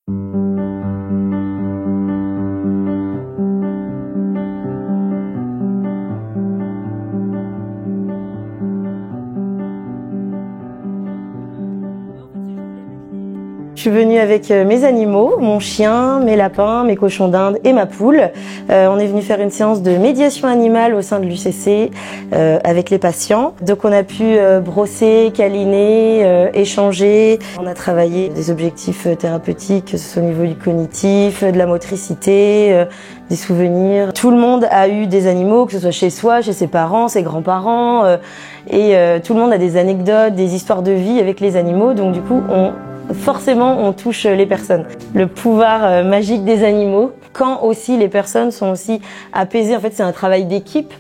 Je suis venue avec mes animaux, mon chien, mes lapins, mes cochons d'Inde et ma poule. On est venu faire une séance de médiation animale au sein de l'UCC avec les patients. Donc on a pu brosser, câliner, échanger. On a travaillé des objectifs thérapeutiques, que ce soit au niveau du cognitif, de la motricité, des souvenirs. Tout le monde a eu des animaux, que ce soit chez soi, chez ses parents, ses grands-parents. Et tout le monde a des anecdotes, des histoires de vie avec les animaux. Donc du coup, forcément, on touche les personnes. Le pouvoir magique des animaux, quand aussi les personnes sont aussi apaisées. En fait, c'est un travail d'équipe.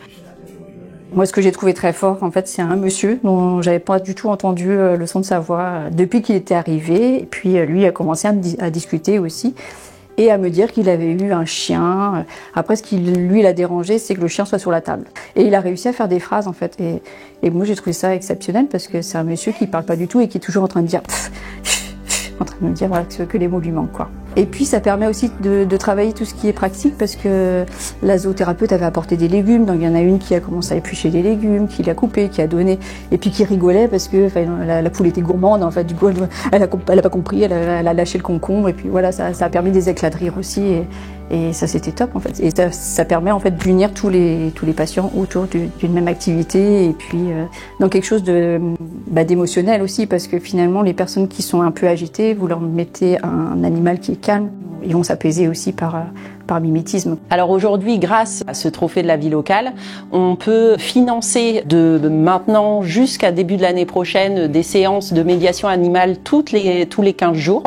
Moi, ce que j'ai trouvé très fort, en fait, c'est un monsieur dont j'avais pas du tout entendu le son de sa voix depuis qu'il était arrivé. Et puis, lui a commencé à discuter aussi et à me dire qu'il avait eu un chien. Après, ce qui lui l'a dérangé, c'est que le chien soit sur la table. Et il a réussi à faire des phrases, en fait. Et moi, j'ai trouvé ça exceptionnel parce que c'est un monsieur qui parle pas du tout et qui est toujours en train de dire en train de me dire voilà, que les mots lui manquent, quoi. Et puis ça permet aussi de travailler tout ce qui est pratique parce que la zoothérapeute avait apporté des légumes, donc il y en a une qui a commencé à éplucher les légumes, qui l'a coupé, qui a donné, et puis qui rigolait parce que la poule était gourmande, en fait, du coup elle a pas compris, elle a lâché le concombre, et puis voilà, ça a permis des éclats de rire aussi, et ça c'était top en fait. Et ça permet en fait d'unir tous les patients autour d'une même activité, et puis dans quelque chose d'émotionnel aussi, parce que finalement les personnes qui sont un peu agitées, vous leur mettez un animal qui est calme, ils vont s'apaiser aussi par mimétisme. Alors aujourd'hui, grâce à ce trophée de la vie locale, on peut financer de maintenant jusqu'à début de l'année prochaine des séances de médiation animale tous les 15 jours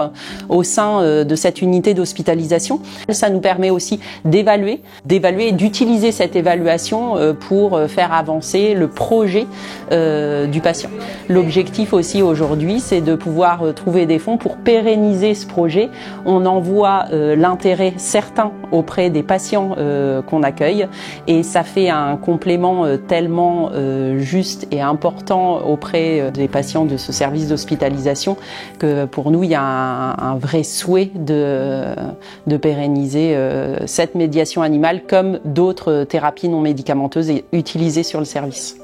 au sein de cette unité d'hospitalisation. Ça nous permet aussi d'évaluer et d'utiliser cette évaluation pour faire avancer le projet du patient. L'objectif aussi aujourd'hui, c'est de pouvoir trouver des fonds pour pérenniser ce projet. On en voit l'intérêt certain auprès des patients qu'on accueille, et ça fait un complément tellement juste et important auprès des patients de ce service d'hospitalisation que pour nous il y a un vrai souhait de pérenniser cette médiation animale comme d'autres thérapies non médicamenteuses utilisées sur le service.